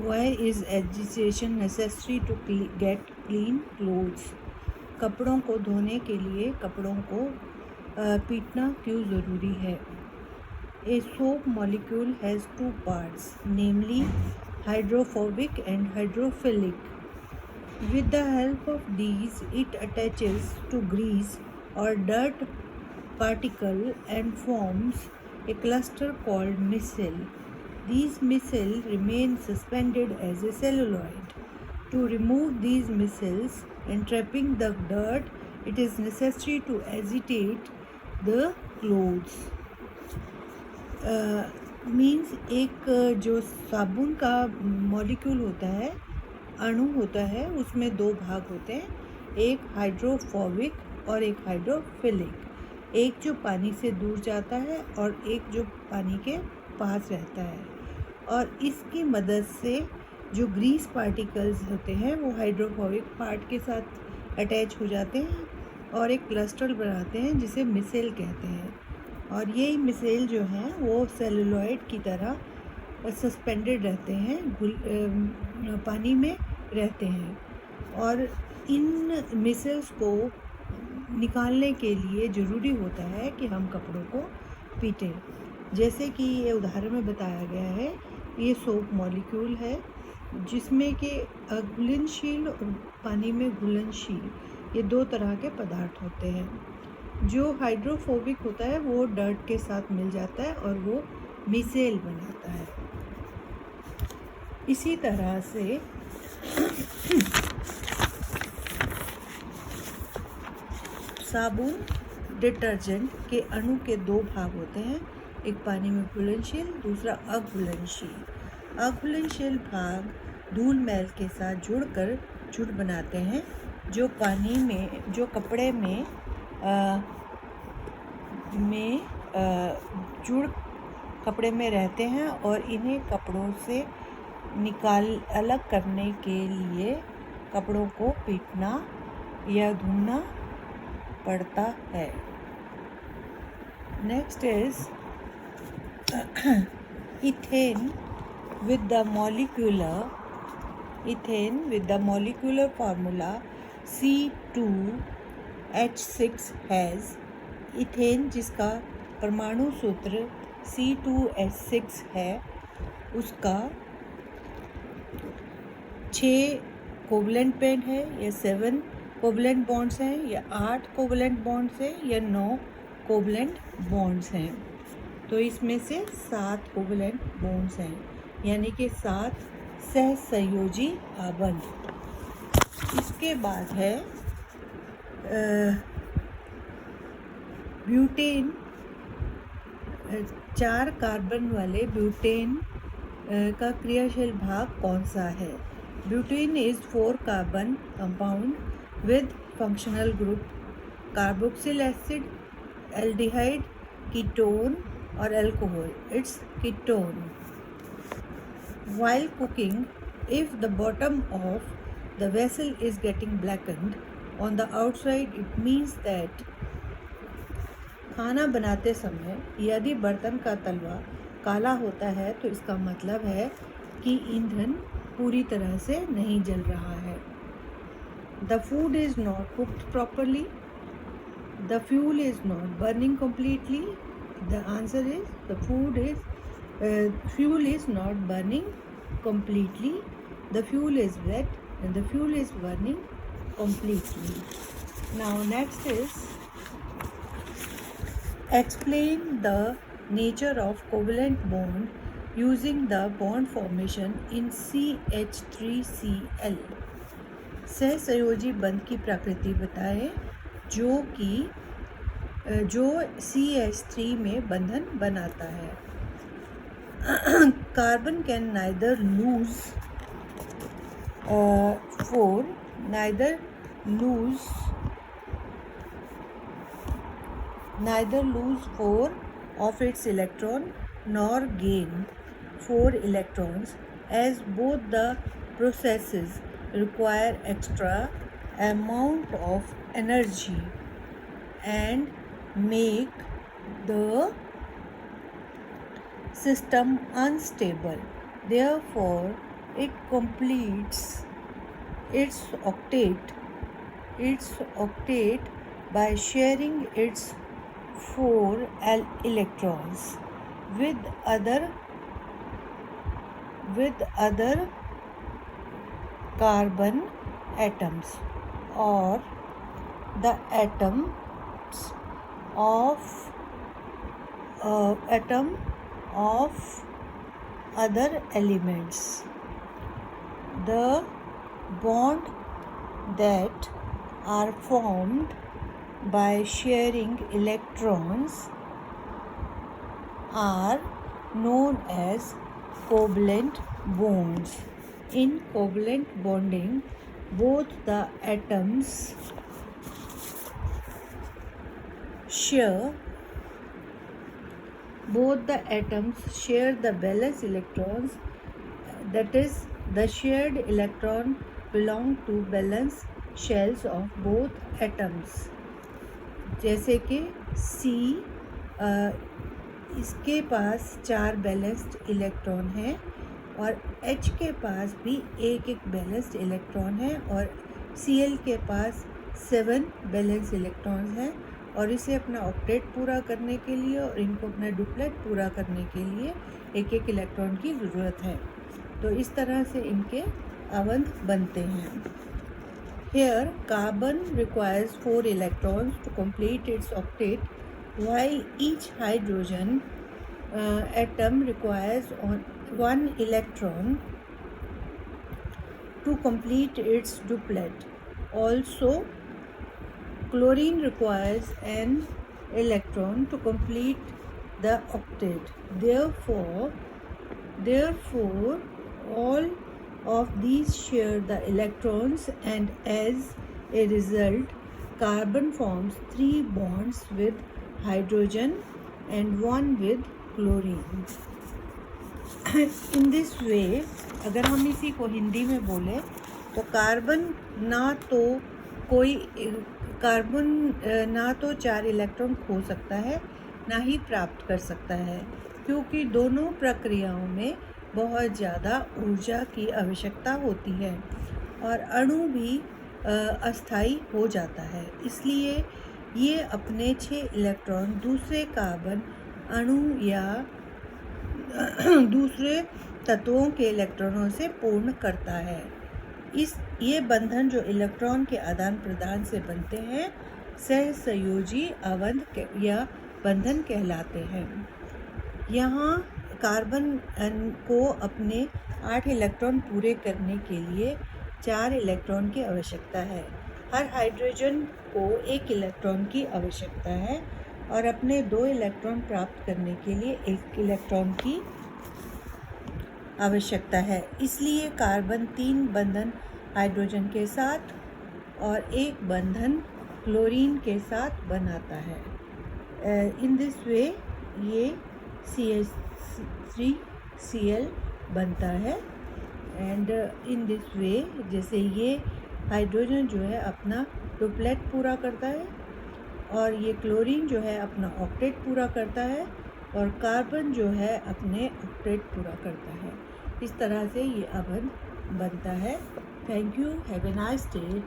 Why is agitation necessary to get clean clothes? कपड़ों को धोने के लिए कपड़ों को पीटना क्यों ज़रूरी है? A soap molecule has two parts, namely hydrophobic and hydrophilic. With the help of these, it attaches to grease or dirt particle and forms a cluster called micelle. These micelle remain suspended as a celluloid. To remove these micelles and trapping the dirt, it is necessary to agitate the clothes. Means एक जो साबुन का molecule होता है, अणु होता है, उसमें दो भाग होते हैं, एक हाइड्रोफोबिक और एक हाइड्रोफिलिक। एक जो पानी से दूर जाता है और एक जो पानी के पास रहता है, और इसकी मदद से जो ग्रीस पार्टिकल्स होते हैं वो हाइड्रोफोबिक पार्ट के साथ अटैच हो जाते हैं और एक क्लस्टर बनाते हैं जिसे मिसेल कहते हैं। और ये मिसेल जो हैं वो सेलुलॉइड की तरह सस्पेंडेड रहते हैं, पानी में रहते हैं। और इन मिसेल्स को निकालने के लिए ज़रूरी होता है कि हम कपड़ों को पीटें। जैसे कि ये उदाहरण में बताया गया है, ये सोप मॉलिक्यूल है जिसमें कि घुलनशील और पानी में घुलनशील, ये दो तरह के पदार्थ होते हैं। जो हाइड्रोफोबिक होता है वो डर्ट के साथ मिल जाता है और वो मिसेल बनाता है। इसी तरह से साबुन डिटर्जेंट के अणु के दो भाग होते हैं, एक पानी में घुलनशील, दूसरा अघुलनशील। अघुलनशील भाग धूल मैल के साथ जुड़कर झुंड बनाते हैं, जो पानी में, जो कपड़े में जुड़ कपड़े में रहते हैं और इन्हें कपड़ों से अलग करने के लिए कपड़ों को पीटना या धुलना पड़ता है। Next is ethane with the molecular formula C2H6 has। Ethane जिसका परमाणु सूत्र C2H6 है, उसका 6 कोवलेंट पेयर है या 7 कोवलेंट बॉन्ड्स हैं या 8 कोवलेंट बॉन्ड्स हैं या 9 कोवलेंट बॉन्ड्स हैं। तो इसमें से 7 कोवलेंट बॉन्ड्स हैं, यानी कि 7 सहसंयोजी आबंध। इसके बाद है ब्यूटेन। 4 कार्बन वाले ब्यूटेन का क्रियाशील भाग कौन सा है? Butane is 4 carbon compound with functional group carboxyl acid, aldehyde, ketone और alcohol. It's ketone. While cooking, if the bottom of the vessel is getting blackened on the outside, it means that खाना बनाते समय यदि बर्तन का तलवा काला होता है तो इसका मतलब है कि ईंधन पूरी तरह से नहीं जल रहा है। The food is not cooked properly. The fuel is not burning completely. The answer is fuel is not burning completely. The fuel is wet and the fuel is burning completely. Now next is explain the nature of covalent bond using the bond formation in CH3Cl। सहसंयोजी बंध की प्रकृति बताएं जो CH3 में बंधन बनाता है। Carbon can neither lose 4 of its electron nor gain 4 electrons, as both the processes require extra amount of energy and make the system unstable. Therefore, it completes its octet by sharing its 4 electrons with other carbon atoms, or the atoms of other elements. The bond that are formed by sharing electrons are known as covalent bonds. In covalent bonding, both the atoms share the valence electrons, that is, the shared electron belong to valence shells of both atoms. जैसे कि C इसके पास 4 balanced electron हैं और H के पास भी एक balanced electron है, और Cl के पास 7 बैलेंस्ड इलेक्ट्रॉन्स हैं, और इसे अपना ऑक्टेट पूरा करने के लिए और इनको अपना डुप्लेट पूरा करने के लिए एक इलेक्ट्रॉन की ज़रूरत है। तो इस तरह से इनके अवंध बनते हैं। Here carbon requires 4 electrons to complete its octet, while each hydrogen atom requires 1 electron to complete its duplet. Also, chlorine requires an electron to complete the octet. Therefore, all of these share the electrons, and as a result, carbon forms 3 bonds with hydrogen and 1 with chlorine. In this way, अगर हम इसी को हिंदी में बोले तो carbon ना तो 4 electron खो सकता है, ना ही प्राप्त कर सकता है, क्योंकि दोनों प्रक्रियाओं में बहुत ज़्यादा ऊर्जा की आवश्यकता होती है और अणु भी अस्थायी हो जाता है। इसलिए ये अपने 6 इलेक्ट्रॉन दूसरे कार्बन अणु या दूसरे तत्वों के इलेक्ट्रॉनों से पूर्ण करता है। ये बंधन जो इलेक्ट्रॉन के आदान प्रदान से बनते हैं सहसंयोजी अवंध या बंधन कहलाते हैं। यहाँ कार्बन को अपने 8 इलेक्ट्रॉन पूरे करने के लिए 4 इलेक्ट्रॉन की आवश्यकता है। हर हाइड्रोजन को 1 इलेक्ट्रॉन की आवश्यकता है और अपने 2 इलेक्ट्रॉन प्राप्त करने के लिए 1 इलेक्ट्रॉन की आवश्यकता है। इसलिए कार्बन 3 बंधन हाइड्रोजन के साथ और 1 बंधन क्लोरीन के साथ बनाता है। इन दिस वे ये CH3Cl बनता है। एंड इन दिस वे जैसे ये हाइड्रोजन जो है अपना डुप्लेट पूरा करता है और ये क्लोरीन जो है अपना ऑक्टेट पूरा करता है और कार्बन जो है अपने ऑक्टेट पूरा करता है। इस तरह से ये अवंध बनता है। Thank you, have a nice day.